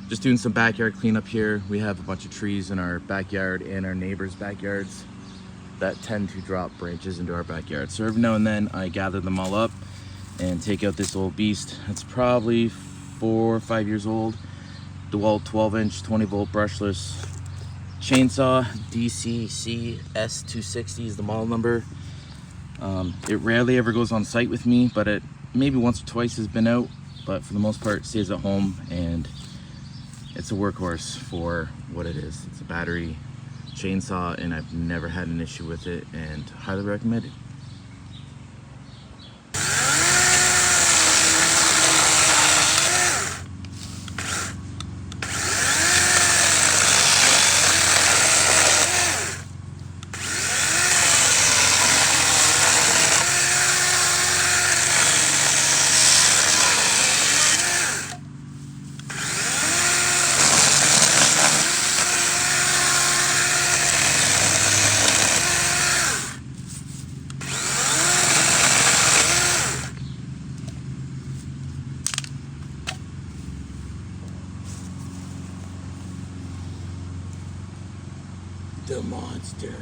Just doing some backyard cleanup here. We have a bunch of trees in our backyard and our neighbors' backyards that tend to drop branches into our backyard. So every now and then I gather them all up and take out this old beast. It's probably 4 or 5 years old. DeWalt 12-inch 20-volt brushless chainsaw. DCC S260 is the model number. It rarely ever goes on site with me, but it maybe once or twice has been out, but for the most part it stays at home, and it's a workhorse for what it is. It's a battery chainsaw and I've never had an issue with it, and highly recommended. The monster.